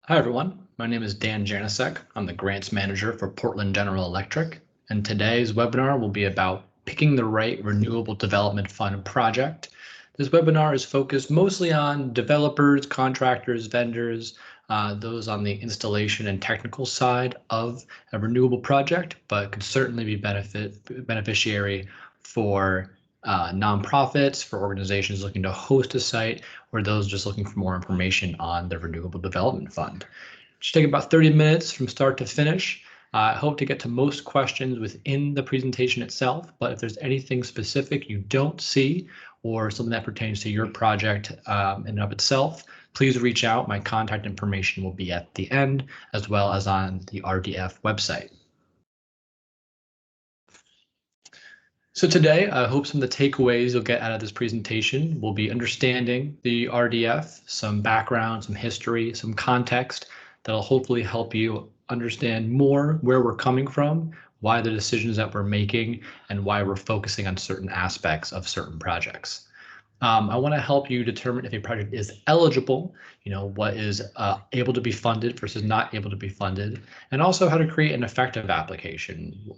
Hi, everyone. My name is Dan Janisek. I'm the grants manager for Portland General Electric, and today's webinar will be about picking the right Renewable Development Fund project. This webinar is focused mostly on developers, contractors, vendors, those on the installation and technical side of a renewable project, but could certainly be beneficiary for nonprofits, for organizations looking to host a site, or those just looking for more information on the Renewable Development Fund. It should take about 30 minutes from start to finish. I hope to get to most questions within the presentation itself, but if there's anything specific you don't see or something that pertains to your project in and of itself, please reach out. My contact information will be at the end, as well as on the RDF website. So today, I hope some of the takeaways you'll get out of this presentation will be understanding the RDF, some background, some history, some context that'll hopefully help you understand more where we're coming from, why the decisions that we're making, and why we're focusing on certain aspects of certain projects. I want to help you determine if a project is eligible, what is able to be funded versus not able to be funded, and also how to create an effective application.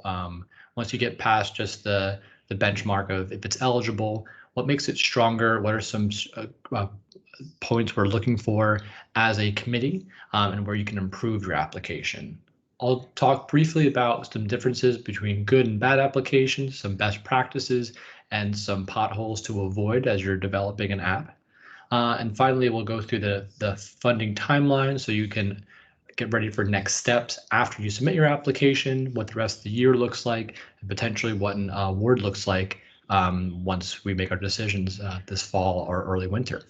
Once you get past just the benchmark of if it's eligible, what makes it stronger, what are some points we're looking for as a committee, and where you can improve your application. I'll talk briefly about some differences between good and bad applications, some best practices, and some potholes to avoid as you're developing an app. And finally, we'll go through the funding timeline so you can get ready for next steps after you submit your application, what the rest of the year looks like, and potentially what an award looks like once we make our decisions this fall or early winter.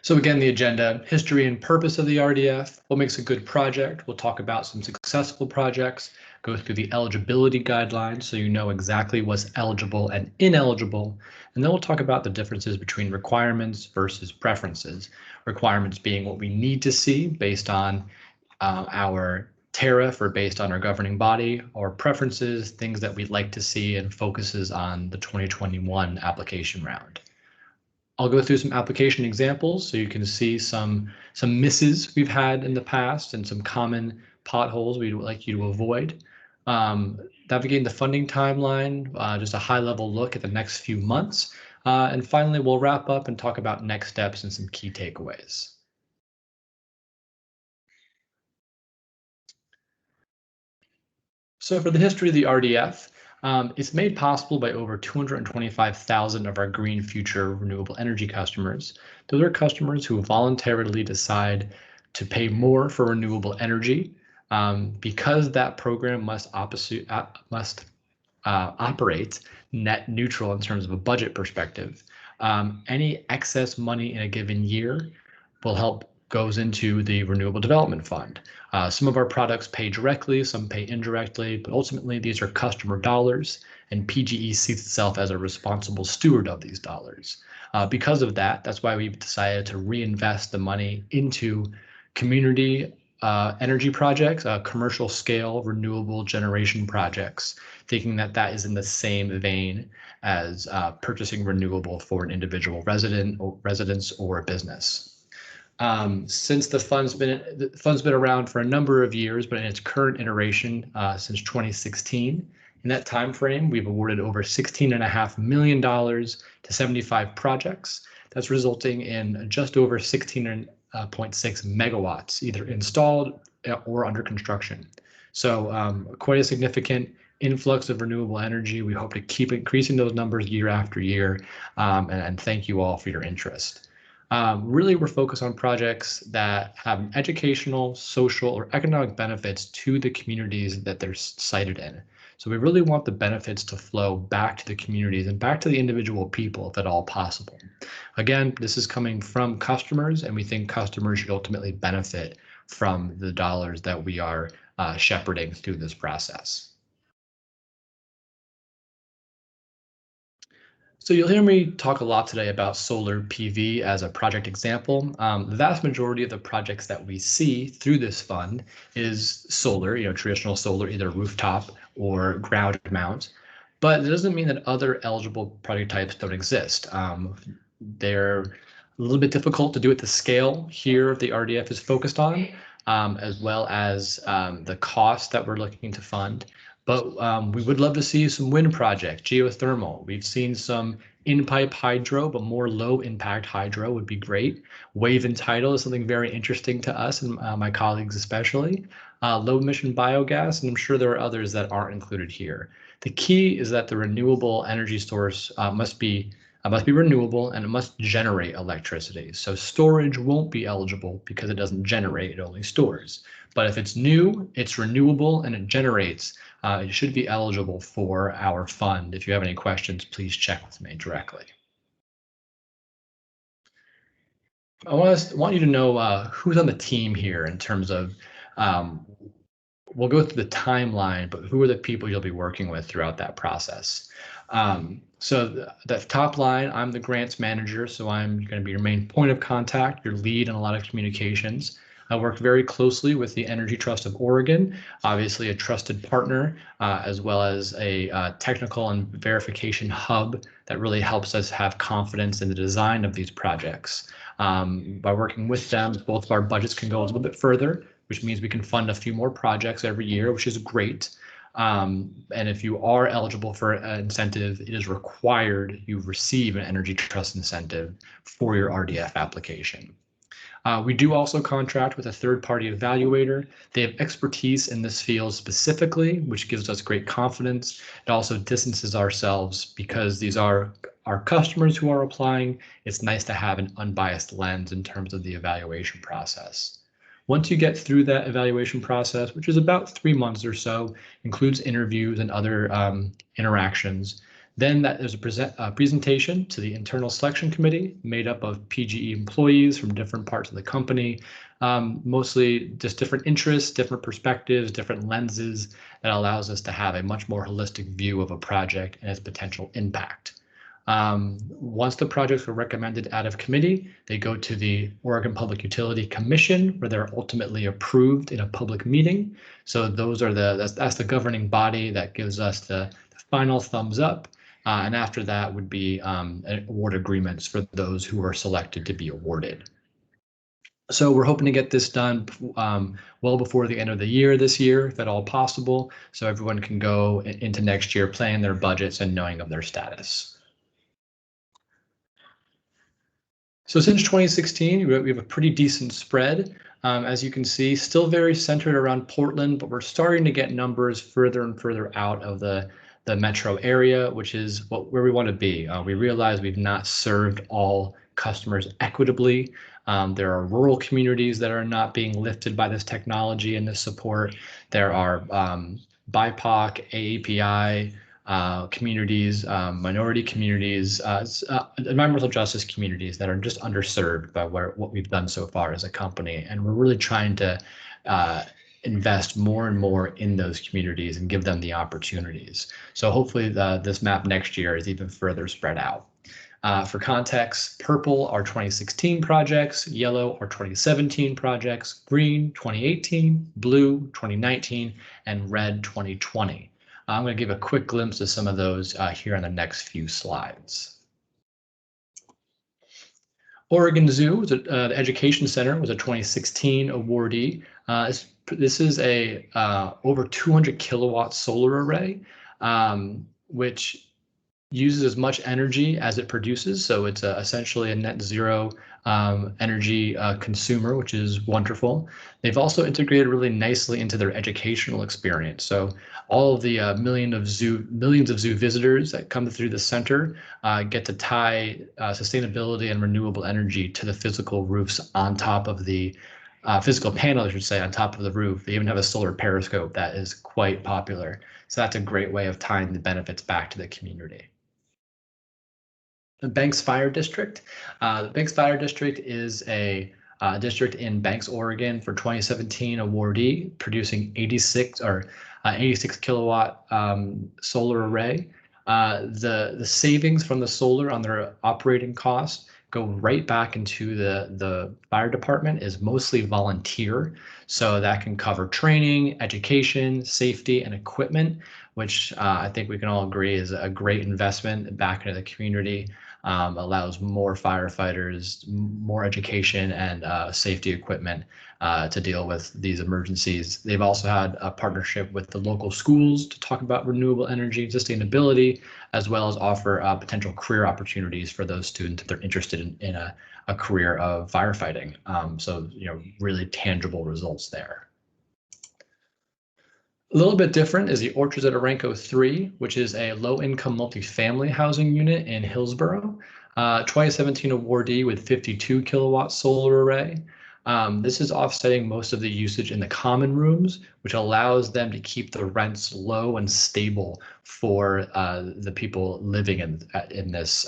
So again, the agenda, history and purpose of the RDF, what makes a good project. We'll talk about some successful projects, go through the eligibility guidelines so you know exactly what's eligible and ineligible. And then we'll talk about the differences between requirements versus preferences. Requirements being what we need to see based on our tariff or based on our governing body, or preferences, things that we'd like to see, and focuses on the 2021 application round. I'll go through some application examples so you can see some misses we've had in the past and some common potholes we'd like you to avoid. Navigating the funding timeline, just a high-level look at the next few months. And finally, we'll wrap up and talk about next steps and some key takeaways. So for the history of the RDF, it's made possible by over 225,000 of our Green Future renewable energy customers. Those are customers who voluntarily decide to pay more for renewable energy because that program must operate net neutral in terms of a budget perspective. Any excess money in a given year will help goes into the Renewable Development Fund. Some of our products pay directly, some pay indirectly, but ultimately these are customer dollars, and PGE sees itself as a responsible steward of these dollars. Because of that, that's why we've decided to reinvest the money into community energy projects, commercial scale renewable generation projects, thinking that that is in the same vein as purchasing renewable for an individual residence or a business. Since the fund's been around for a number of years, but in its current iteration since 2016. In that time frame, we've awarded over $16.5 million to 75 projects. That's resulting in just over 16.6 megawatts, either installed or under construction. So quite a significant influx of renewable energy. We hope to keep increasing those numbers year after year, and thank you all for your interest. Really, we're focused on projects that have educational, social, or economic benefits to the communities that they're sited in. So we really want the benefits to flow back to the communities and back to the individual people, if at all possible. Again, this is coming from customers, and we think customers should ultimately benefit from the dollars that we are shepherding through this process. So you'll hear me talk a lot today about solar PV as a project example. The vast majority of the projects that we see through this fund is solar, traditional solar, either rooftop or ground mount. But it doesn't mean that other eligible project types don't exist. They're A little bit difficult to do at the scale here the RDF is focused on, as well as the cost that we're looking to fund. But we would love to see some wind projects, geothermal. We've seen some in-pipe hydro, but more low-impact hydro would be great. Wave and tidal is something very interesting to us and my colleagues especially. Low-emission biogas, and I'm sure there are others that aren't included here. The key is that the renewable energy source must be renewable and it must generate electricity. So storage won't be eligible because it doesn't generate, it only stores. But if it's new, it's renewable and it generates, it should be eligible for our fund. If you have any questions, please check with me directly. I want you to know who's on the team here in terms of, we'll go through the timeline, but who are the people you'll be working with throughout that process? So the top line, I'm the grants manager, so I'm going to be your main point of contact, your lead in a lot of communications. I work very closely with the Energy Trust of Oregon, obviously a trusted partner, as well as a technical and verification hub that really helps us have confidence in the design of these projects. By working with them, both of our budgets can go a little bit further, which means we can fund a few more projects every year, which is great. And if you are eligible for an incentive, it is required you receive an Energy Trust incentive for your RDF application. We do also contract with a third-party evaluator. They have expertise in this field specifically, which gives us great confidence. It also distances ourselves because these are our customers who are applying. It's nice to have an unbiased lens in terms of the evaluation process. Once you get through that evaluation process, which is about 3 months or so, includes interviews and other interactions, then there's a presentation to the internal selection committee made up of PGE employees from different parts of the company, mostly just different interests, different perspectives, different lenses that allows us to have a much more holistic view of a project and its potential impact. Once the projects are recommended out of committee, they go to the Oregon Public Utility Commission, where they're ultimately approved in a public meeting. So those are that's the governing body that gives us the final thumbs up. And after that would be award agreements for those who are selected to be awarded. So we're hoping to get this done well before the end of the year this year, if at all possible, so everyone can go into next year planning their budgets and knowing of their status. So since 2016, we have a pretty decent spread. As you can see, still very centered around Portland, but we're starting to get numbers further and further out of the metro area, which is where we want to be. We realize we've not served all customers equitably. There are rural communities that are not being lifted by this technology and this support. There are BIPOC, AAPI communities, minority communities, environmental justice communities that are just underserved by what we've done so far as a company. And we're really trying to invest more and more in those communities and give them the opportunities. So hopefully this map next year is even further spread out. For context, purple are 2016 projects, yellow are 2017 projects, green 2018, blue 2019, and red 2020. I'm going to give a quick glimpse of some of those here on the next few slides. Oregon Zoo, the Education Center, was a 2016 awardee. This is a over 200 kilowatt solar array, which uses as much energy as it produces. So it's essentially a net zero energy consumer, which is wonderful. They've also integrated really nicely into their educational experience. So all of the millions of zoo visitors that come through the center get to tie sustainability and renewable energy to the physical roofs on top of the physical panel, I should say, on top of the roof. They even have a solar periscope that is quite popular. So that's a great way of tying the benefits back to the community. The Banks Fire District. The Banks Fire District is a district in Banks, Oregon for 2017 awardee, producing 86 kilowatt solar array. The savings from the solar on their operating costs go right back into the fire department, is mostly volunteer. So that can cover training, education, safety, and equipment, which I think we can all agree is a great investment back into the community. allows more firefighters, more education and safety equipment to deal with these emergencies. They've also had a partnership with the local schools to talk about renewable energy and sustainability, as well as offer potential career opportunities for those students if they're interested in a career of firefighting. So, really tangible results there. A little bit different is the Orchards at Aranco 3, which is a low-income multifamily housing unit in Hillsborough. 2017 awardee with 52 kilowatt solar array. This is offsetting most of the usage in the common rooms, which allows them to keep the rents low and stable for the people living in this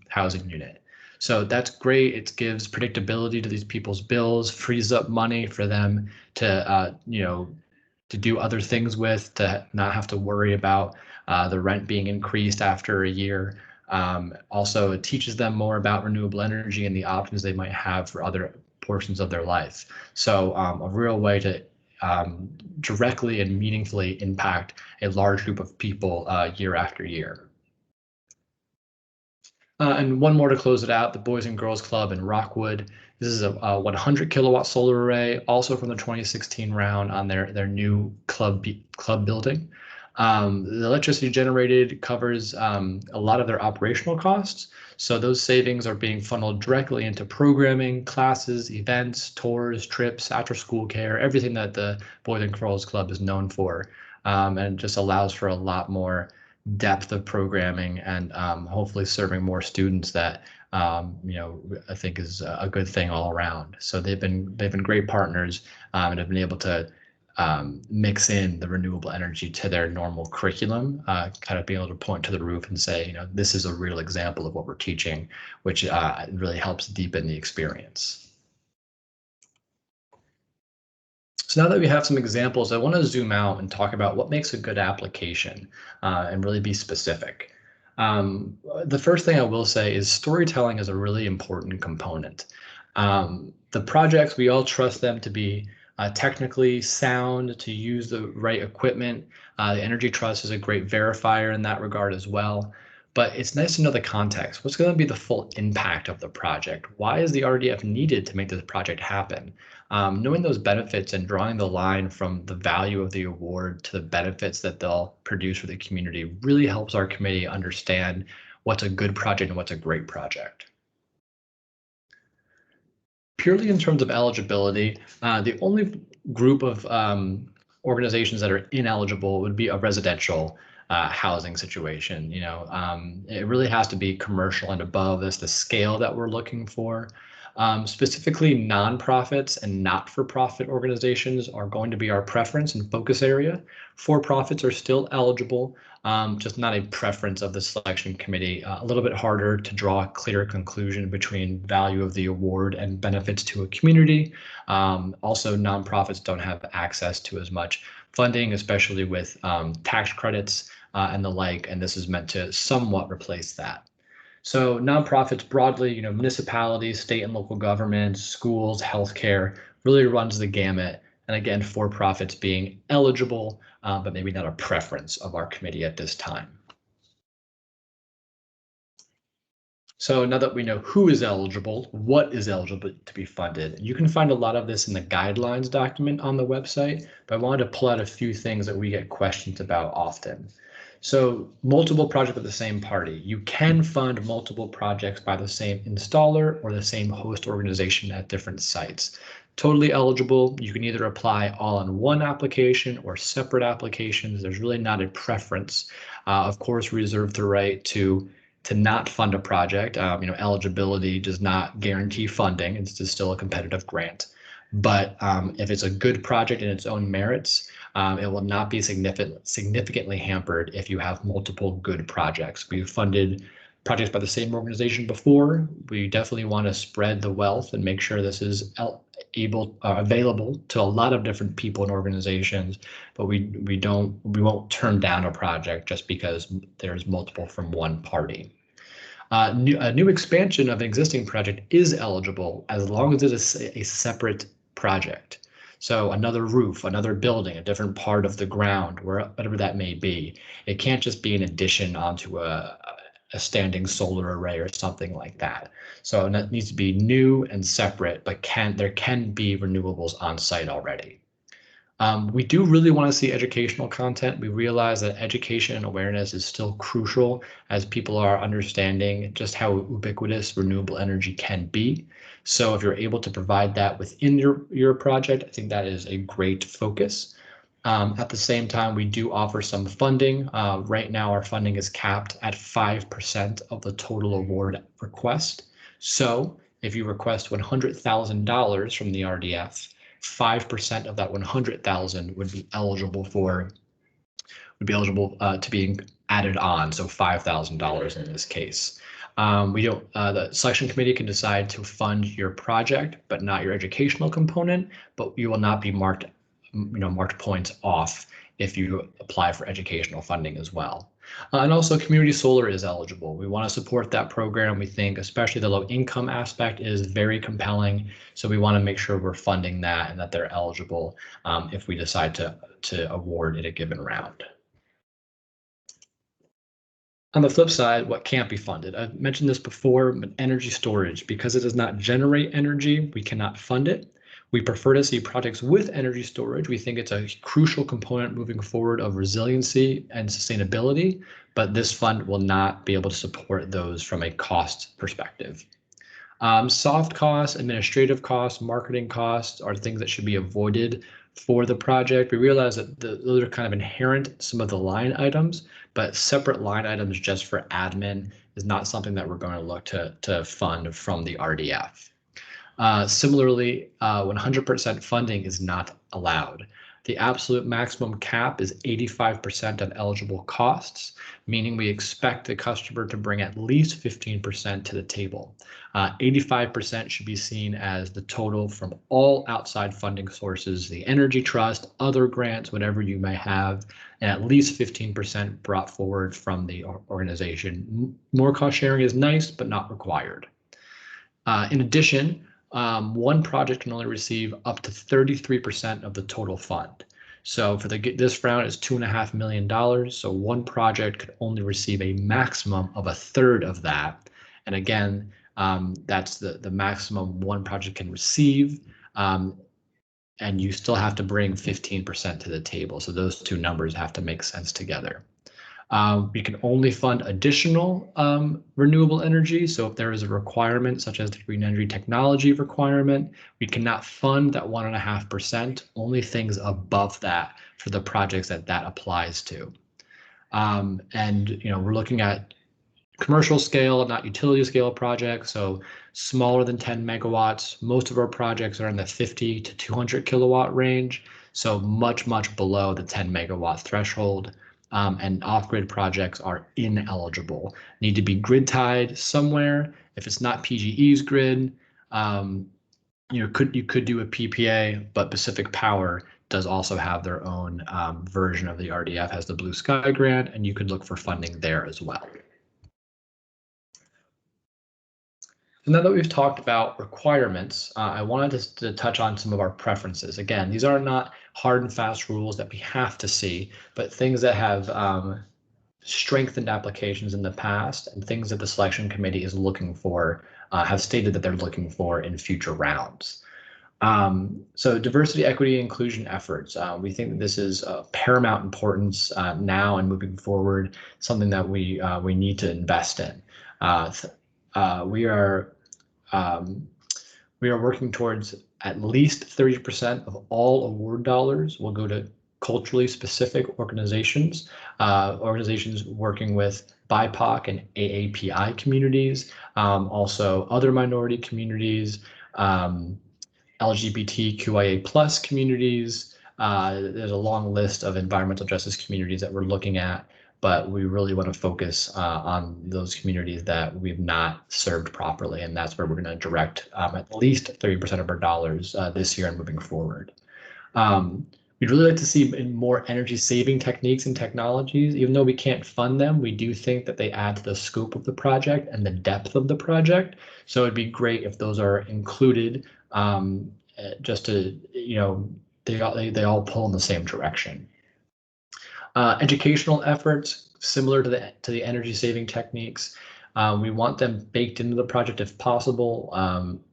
housing unit. So that's great. It gives predictability to these people's bills, frees up money for them to do other things with, to not have to worry about the rent being increased after a year. Also, it teaches them more about renewable energy and the options they might have for other portions of their life. So a real way to directly and meaningfully impact a large group of people year after year. And one more to close it out, the Boys and Girls Club in Rockwood. This is a 100 kilowatt solar array, also from the 2016 round on their new club building. The electricity generated covers a lot of their operational costs. So those savings are being funneled directly into programming, classes, events, tours, trips, after school care, everything that the Boys and Girls Club is known for. And just allows for a lot more depth of programming and hopefully serving more students that I think is a good thing all around. So they've been great partners and have been able to mix in the renewable energy to their normal curriculum, kind of being able to point to the roof and say, this is a real example of what we're teaching, which really helps deepen the experience. So now that we have some examples, I want to zoom out and talk about what makes a good application and really be specific. The first thing I will say is storytelling is a really important component. The projects, we all trust them to be technically sound, to use the right equipment. The Energy Trust is a great verifier in that regard as well. But it's nice to know the context. What's going to be the full impact of the project? Why is the RDF needed to make this project happen? Knowing those benefits and drawing the line from the value of the award to the benefits that they'll produce for the community really helps our committee understand what's a good project and what's a great project. Purely in terms of eligibility, the only group of organizations that are ineligible would be a residential housing situation. It really has to be commercial and above. That's the scale that we're looking for. Specifically, nonprofits and not-for-profit organizations are going to be our preference and focus area. For-profits are still eligible, just not a preference of the selection committee. A little bit harder to draw a clear conclusion between value of the award and benefits to a community. Also, nonprofits don't have access to as much funding, especially with tax credits and the like, and this is meant to somewhat replace that. So nonprofits broadly, municipalities, state and local governments, schools, healthcare, really runs the gamut. And again, for-profits being eligible, but maybe not a preference of our committee at this time. So now that we know who is eligible, what is eligible to be funded, you can find a lot of this in the guidelines document on the website, but I wanted to pull out a few things that we get questions about often. So multiple projects with the same party. You can fund multiple projects by the same installer or the same host organization at different sites. Totally eligible. You can either apply all in one application or separate applications. There's really not a preference. Of course, reserve the right to not fund a project. Eligibility does not guarantee funding. It's just still a competitive grant. But if it's a good project in its own merits, it will not be significantly hampered if you have multiple good projects. We've funded projects by the same organization before. We definitely want to spread the wealth and make sure this is available to a lot of different people and organizations, but we won't turn down a project just because there's multiple from one party. A new expansion of an existing project is eligible as long as it is a separate project. So another roof, another building, a different part of the ground, whatever that may be. It can't just be an addition onto a standing solar array or something like that. So it needs to be new and separate, but there can be renewables on site already. We do really want to see educational content. We realize that education and awareness is still crucial as people are understanding just how ubiquitous renewable energy can be. So if you're able to provide that within your project, I think that is a great focus. At the same time, we do offer some funding. Right now, our funding is capped at 5% of the total award request. So if you request $100,000 from the RDF, 5% of that 100,000 would be eligible to being added on. So $5,000 in this case. The selection committee can decide to fund your project, but not your educational component, but you will not be marked points off if you apply for educational funding as well. And also community solar is eligible. We want to support that program. We think especially the low income aspect is very compelling. So we want to make sure we're funding that and that they're eligible if we decide to award in a given round. On the flip side, what can't be funded? I've mentioned this before, but energy storage, because it does not generate energy, we cannot fund it. We prefer to see projects with energy storage. We think it's a crucial component moving forward of resiliency and sustainability, but this fund will not be able to support those from a cost perspective. Soft costs, administrative costs, marketing costs are things that should be avoided for the project. We realize that those are kind of inherent, some of the line items, but separate line items just for admin is not something that we're going to look to fund from the RDF. Similarly, 100% funding is not allowed. The absolute maximum cap is 85% of eligible costs, meaning we expect the customer to bring at least 15% to the table. 85% should be seen as the total from all outside funding sources, the Energy Trust, other grants, whatever you may have, and at least 15% brought forward from the organization. More cost sharing is nice, but not required. In addition, one project can only receive up to 33% of the total fund. So for this round is $2.5 million. So one project could only receive a maximum of a third of that. And again, that's the maximum one project can receive. And you still have to bring 15% to the table. So those two numbers have to make sense together. We can only fund additional renewable energy. So if there is a requirement such as the green energy technology requirement, we cannot fund that 1.5%, only things above that for the projects that applies to. And we're looking at commercial scale, not utility scale projects. So smaller than 10 megawatts. Most of our projects are in the 50 to 200 kilowatt range. So much below the 10 megawatt threshold. And off-grid projects are ineligible. Need to be grid tied somewhere. If it's not PGE's grid, you could do a PPA, but Pacific Power does also have their own version of the RDF, has the Blue Sky grant, and you could look for funding there as well. So now that we've talked about requirements, I wanted to touch on some of our preferences. Again, these are not hard and fast rules that we have to see, but things that have strengthened applications in the past and things that the selection committee is looking for, have stated that they're looking for in future rounds. So diversity, equity, inclusion efforts. We think that this is paramount importance now and moving forward, something that we need to invest in. We are working towards at least 30% of all award dollars will go to culturally specific organizations, organizations working with BIPOC and AAPI communities, also other minority communities, LGBTQIA plus communities. There's a long list of environmental justice communities that we're looking at, but we really want to focus on those communities that we've not served properly, and that's where we're going to direct at least 30% of our dollars this year and moving forward. We'd really like to see more energy saving techniques and technologies. Even though we can't fund them, we do think that they add to the scope of the project and the depth of the project. So it'd be great if those are included, just to, they all pull in the same direction. Educational efforts, similar to the energy saving techniques. We want them baked into the project if possible.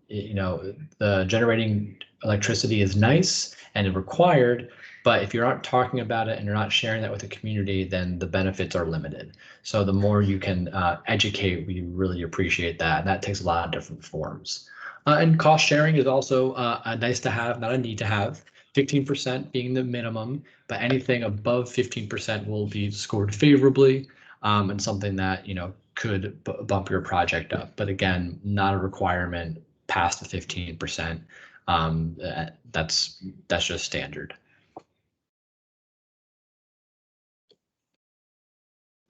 The generating electricity is nice and required, but if you aren't talking about it and you're not sharing that with the community, then the benefits are limited. So the more you can educate, we really appreciate that. And that takes a lot of different forms. And cost sharing is also a nice to have, not a need to have. 15% being the minimum, but anything above 15% will be scored favorably, and something that could bump your project up. But again, not a requirement past the 15%. That's just standard.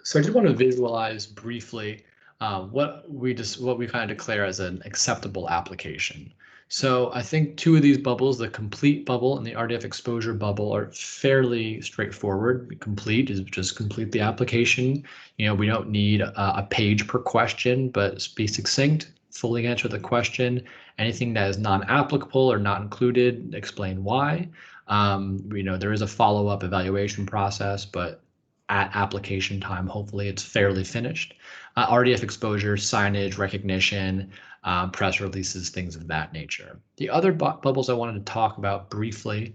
So I just want to visualize briefly what we kind of declare as an acceptable application. So I think two of these bubbles, the complete bubble and the RDF exposure bubble, are fairly straightforward. Complete is just complete the application. We don't need a page per question, but be succinct, fully answer the question. Anything that is non-applicable or not included, explain why. There is a follow-up evaluation process, but at application time, hopefully it's fairly finished. RDF exposure, signage, recognition, press releases, things of that nature. The other bubbles I wanted to talk about briefly: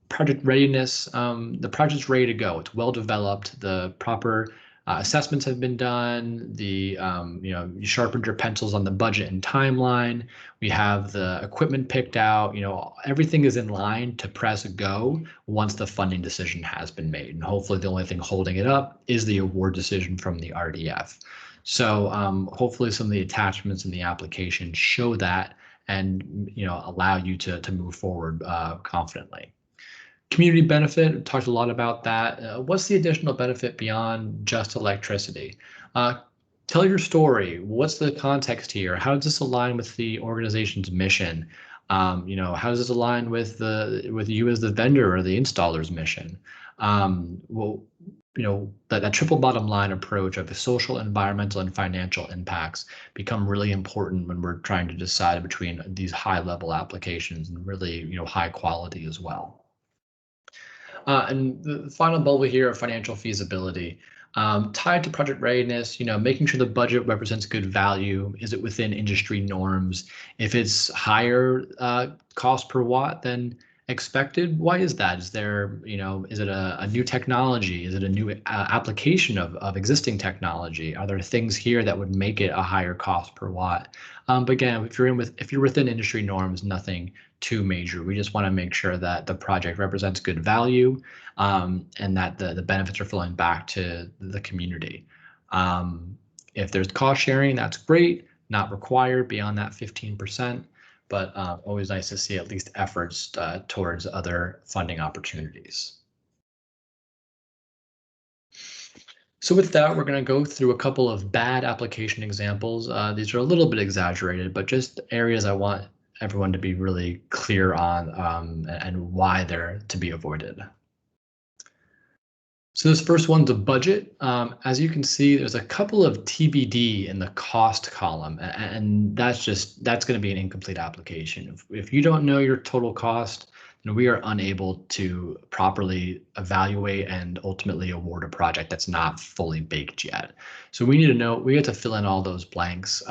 project readiness. The project's ready to go. It's well developed. The proper assessments have been done. You sharpened your pencils on the budget and timeline. We have the equipment picked out. Everything is in line to press go once the funding decision has been made. And hopefully the only thing holding it up is the award decision from the RDF. So hopefully some of the attachments in the application show that and allow you to move forward confidently. Community benefit, talked a lot about that. What's the additional benefit beyond just electricity? Tell your story. What's the context here? How does this align with the organization's mission? How does this align with you as the vendor or the installer's mission? That triple bottom line approach of the social, environmental, and financial impacts become really important when we're trying to decide between these high level applications and really high quality as well. And the final bubble here of financial feasibility, tied to project readiness, making sure the budget represents good value. Is it within industry norms? If it's higher cost per watt than expected, why is that? Is there, is it a new technology? Is it a new application of existing technology? Are there things here that would make it a higher cost per watt? But again, if you're within industry norms, nothing too major. We just want to make sure that the project represents good value, and that the benefits are flowing back to the community. If there's cost sharing, that's great, not required beyond that 15%, but always nice to see at least efforts towards other funding opportunities. So with that, we're going to go through a couple of bad application examples. These are a little bit exaggerated, but just areas I want everyone to be really clear on and why they're to be avoided. So this first one's a budget. As you can see, there's a couple of TBD in the cost column, and that's going to be an incomplete application. If you don't know your total cost, then we are unable to properly evaluate and ultimately award a project that's not fully baked yet. So we need to know, we have to fill in all those blanks.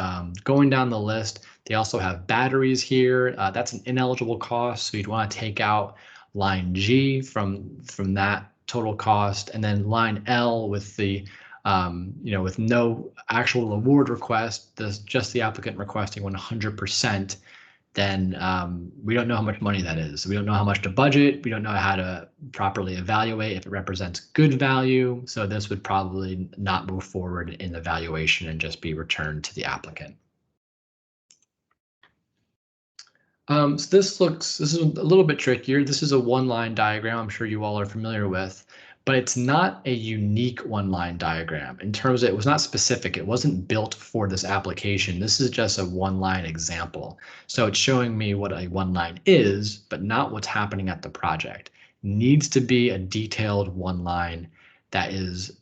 Going down the list, they also have batteries here. That's an ineligible cost, so you'd want to take out line G from that total cost, and then line L with the with no actual award request, just the applicant requesting 100%. Then we don't know how much money that is. We don't know how much to budget. We don't know how to properly evaluate if it represents good value. So this would probably not move forward in the evaluation and just be returned to the applicant. So this is a little bit trickier. This is a one-line diagram I'm sure you all are familiar with, but it's not a unique one-line diagram in terms of it was not specific. It wasn't built for this application. This is just a one-line example. So it's showing me what a one-line is, but not what's happening at the project. Needs to be a detailed one-line that is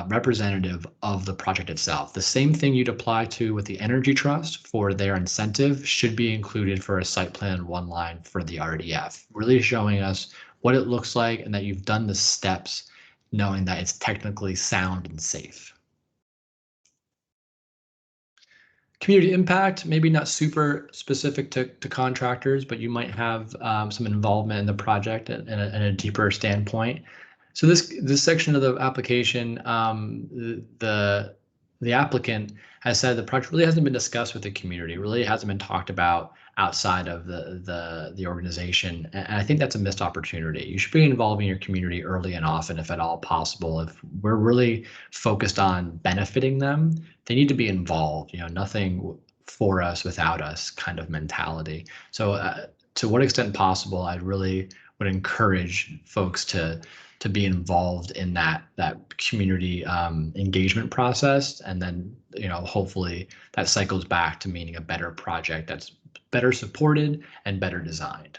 representative of the project itself. The same thing you'd apply to with the Energy Trust for their incentive should be included for a site plan one line for the RDF, really showing us what it looks like and that you've done the steps knowing that it's technically sound and safe. Community impact, maybe not super specific to contractors, but you might have some involvement in the project in a deeper standpoint. So this section of the application, the applicant has said the project really hasn't been discussed with the community, really hasn't been talked about outside of the organization. And I think that's a missed opportunity. You should be involving your community early and often, if at all possible. If we're really focused on benefiting them, they need to be involved. Nothing for us without us kind of mentality. So to what extent possible, I really would encourage folks to be involved in that community engagement process, and then hopefully that cycles back to meaning a better project that's better supported and better designed.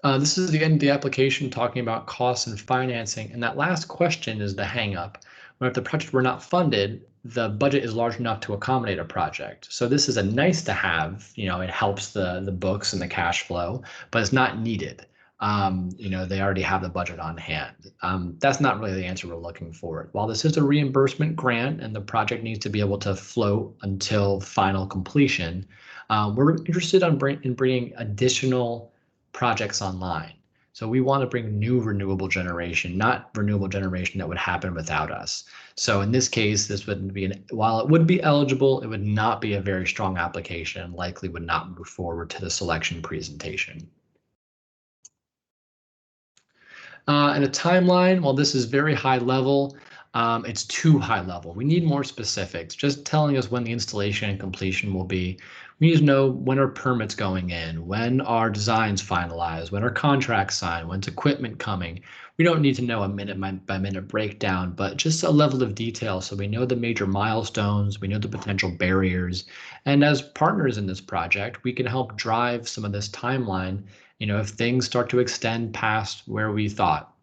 This is the end of the application talking about costs and financing, and that last question is the hang up. When if the project were not funded, the budget is large enough to accommodate a project. So this is a nice to have, it helps the books and the cash flow, but it's not needed. They already have the budget on hand. That's not really the answer we're looking for. While this is a reimbursement grant and the project needs to be able to float until final completion, we're interested in bringing additional projects online. So we want to bring new renewable generation, not renewable generation that would happen without us. So in this case, this wouldn't be while it would be eligible, it would not be a very strong application, likely would not move forward to the selection presentation. And a timeline, well, this is very high level. It's too high level. We need more specifics. Just telling us when the installation and completion will be. We need to know when are permits going in, when are designs finalized, when are contracts signed, when's equipment coming. We don't need to know a minute by minute breakdown, but just a level of detail so we know the major milestones, we know the potential barriers. And as partners in this project, we can help drive some of this timeline, if things start to extend past where we thought.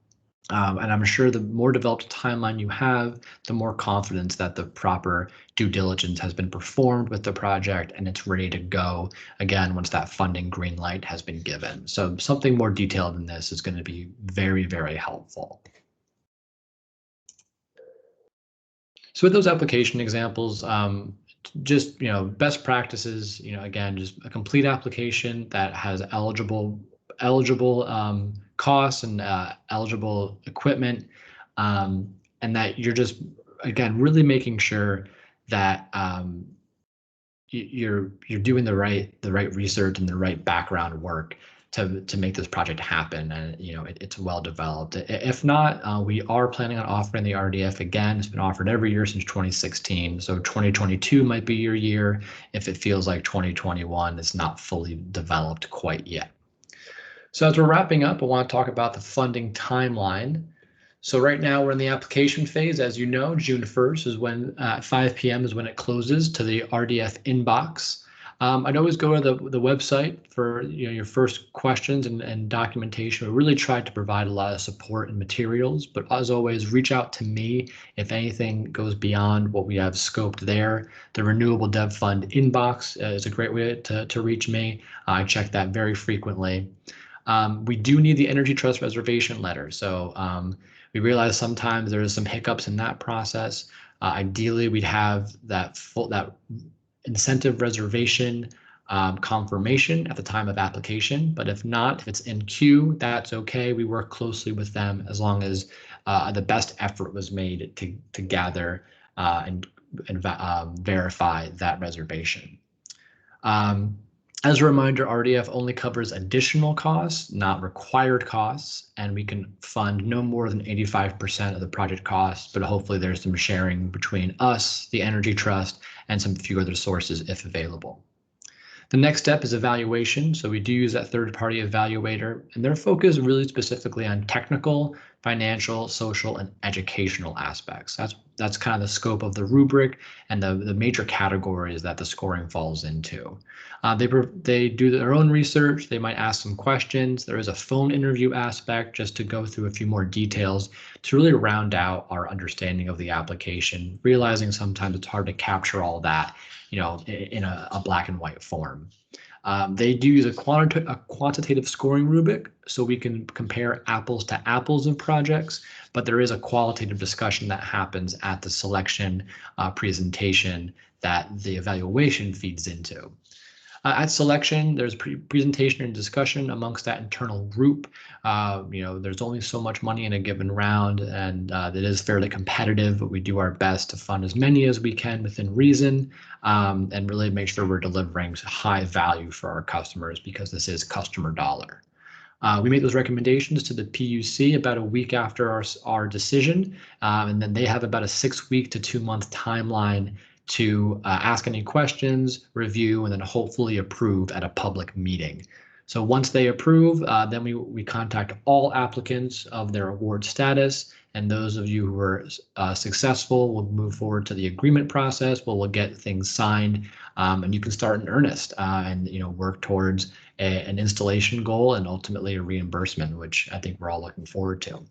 And I'm sure the more developed timeline you have, the more confidence that the proper due diligence has been performed with the project and it's ready to go again once that funding green light has been given. So something more detailed than this is going to be very, very helpful. So with those application examples, just best practices, again, just a complete application that has eligible costs and eligible equipment, and that you're just, again, really making sure that you're doing the right research and the right background work to make this project happen, and it's well developed. If not, we are planning on offering the RDF again. It's been offered every year since 2016, so 2022 might be your year if it feels like 2021 is not fully developed quite yet. So as we're wrapping up, I want to talk about the funding timeline. So right now we're in the application phase. As you know, June 1st is when 5 p.m. is when it closes to the RDF inbox. I'd always go to the website for your first questions and documentation. We really tried to provide a lot of support and materials, but as always, reach out to me if anything goes beyond what we have scoped there. The Renewable Dev Fund inbox is a great way to reach me. I check that very frequently. We do need the Energy Trust reservation letter. So we realize sometimes there's some hiccups in that process. Ideally, we'd have that incentive reservation confirmation at the time of application, but if not, if it's in queue, that's okay. We work closely with them as long as the best effort was made to gather and verify that reservation. As a reminder, RDF only covers additional costs, not required costs, and we can fund no more than 85% of the project costs, but hopefully there's some sharing between us, the Energy Trust, and some few other sources if available. The next step is evaluation. So we do use that third-party evaluator, and their focus is really specifically on technical, financial, social, and educational aspects. That's kind of the scope of the rubric and the major categories that the scoring falls into. They do their own research. They might ask some questions. There is a phone interview aspect just to go through a few more details to really round out our understanding of the application, realizing sometimes it's hard to capture all that in a black and white form. They do use a quantitative scoring rubric, so we can compare apples to apples of projects, but there is a qualitative discussion that happens at the selection presentation that the evaluation feeds into. At selection, there's presentation and discussion amongst that internal group. There's only so much money in a given round, and it is fairly competitive, but we do our best to fund as many as we can within reason, and really make sure we're delivering high value for our customers, because this is customer dollar. We make those recommendations to the PUC about a week after our decision, and then they have about a 6-week to 2-month timeline to ask any questions, review, and then hopefully approve at a public meeting. So once they approve, then we contact all applicants of their award status, and those of you who are successful will move forward to the agreement process, where we'll get things signed, and you can start in earnest and work towards an installation goal and ultimately a reimbursement, which I think we're all looking forward to.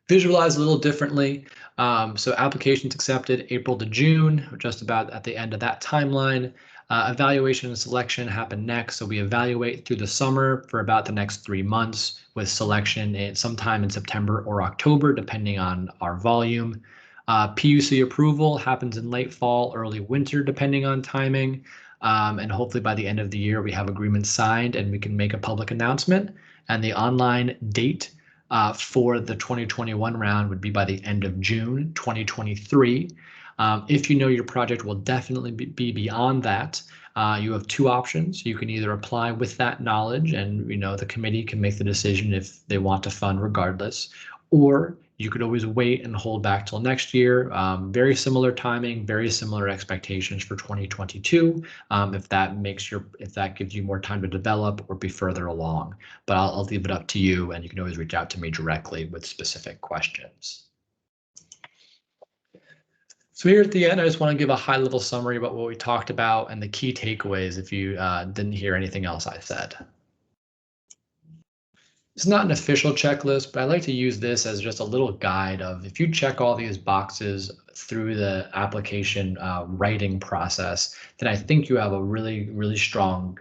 Visualize a little differently. So applications accepted April to June, just about at the end of that timeline. Evaluation and selection happen next. So we evaluate through the summer for about the next 3 months, with selection sometime in September or October, depending on our volume. PUC approval happens in late fall, early winter, depending on timing. And hopefully by the end of the year, we have agreements signed and we can make a public announcement. And the online date for the 2021 round would be by the end of June 2023. If you know your project will definitely be beyond that, you have 2 options. You can either apply with that knowledge, and the committee can make the decision if they want to fund regardless, or you could always wait and hold back till next year. Very similar timing, very similar expectations for 2022. If that gives you more time to develop or be further along, but I'll leave it up to you, and you can always reach out to me directly with specific questions. So here at the end, I just want to give a high-level summary about what we talked about and the key takeaways if you didn't hear anything else I said. It's not an official checklist, but I like to use this as just a little guide of, if you check all these boxes through the application writing process, then I think you have a really, really strong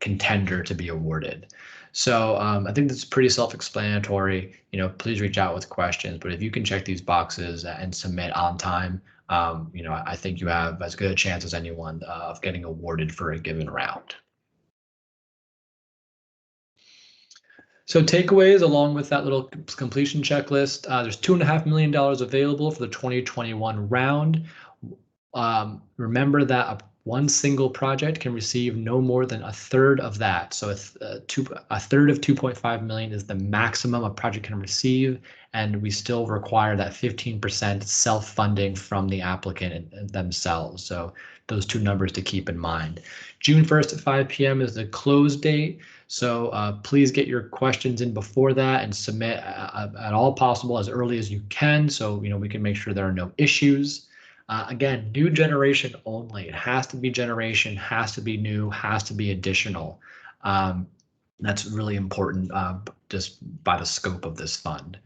contender to be awarded. So I think that's pretty self-explanatory. Please reach out with questions, but if you can check these boxes and submit on time, I think you have as good a chance as anyone of getting awarded for a given round. So takeaways along with that little completion checklist, there's $2.5 million available for the 2021 round. Remember that one single project can receive no more than a third of that. So a third of 2.5 million is the maximum a project can receive, and we still require that 15% self-funding from the applicant themselves. So those 2 numbers to keep in mind. June 1st at 5 p.m. is the close date. So please get your questions in before that and submit at all possible as early as you can, so we can make sure there are no issues. Again, new generation only. It has to be generation, has to be new, has to be additional. That's really important just by the scope of this fund.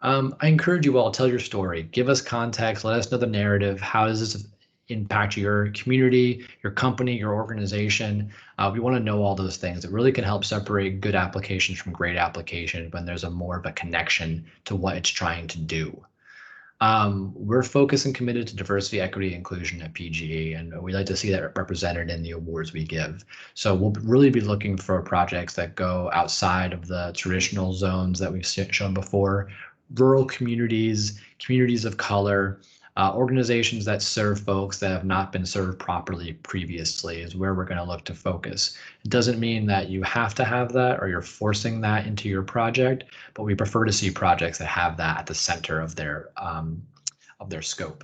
I encourage you all, tell your story, give us context, let us know the narrative. How does this impact your community, your company, your organization? We want to know all those things. It really can help separate good applications from great applications when there's more of a connection to what it's trying to do. We're focused and committed to diversity, equity, inclusion at PGE, and we like to see that represented in the awards we give. So we'll really be looking for projects that go outside of the traditional zones that we've shown before. Rural communities, communities of color, organizations that serve folks that have not been served properly previously is where we're going to look to focus. It doesn't mean that you have to have that or you're forcing that into your project, but we prefer to see projects that have that at the center of their scope.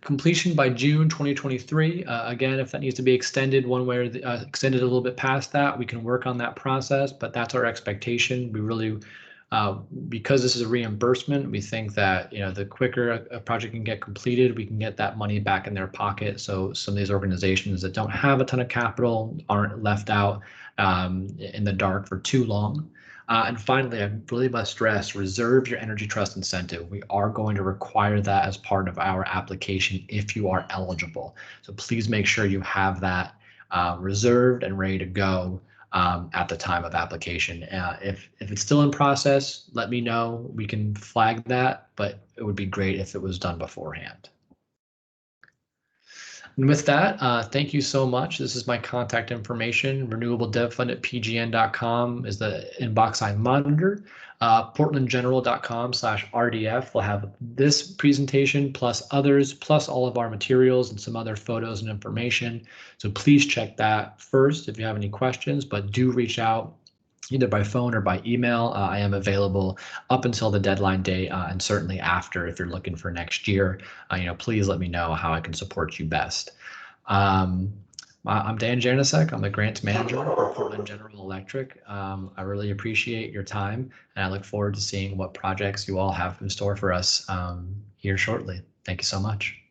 Completion by June 2023. Again, if that needs to be extended one way or extended a little bit past that, we can work on that process, but that's our expectation. We really because this is a reimbursement, we think that the quicker a project can get completed, we can get that money back in their pocket. So some of these organizations that don't have a ton of capital aren't left out in the dark for too long. And finally, I really must stress, reserve your energy trust incentive. We are going to require that as part of our application if you are eligible. So please make sure you have that reserved and ready to go at the time of application. If it's still in process, let me know. We can flag that, but it would be great if it was done beforehand. And with that, thank you so much. This is my contact information. Renewable Dev Fund at pgn.com is the inbox I monitor. portlandgeneral.com/RDF will have this presentation plus others, plus all of our materials and some other photos and information. So please check that first if you have any questions, but do reach out either by phone or by email. I am available up until the deadline date and certainly after if you're looking for next year. Please let me know how I can support you best. I'm Dan Janicek. I'm the grants manager for Portland General Electric. I really appreciate your time, and I look forward to seeing what projects you all have in store for us here shortly. Thank you so much.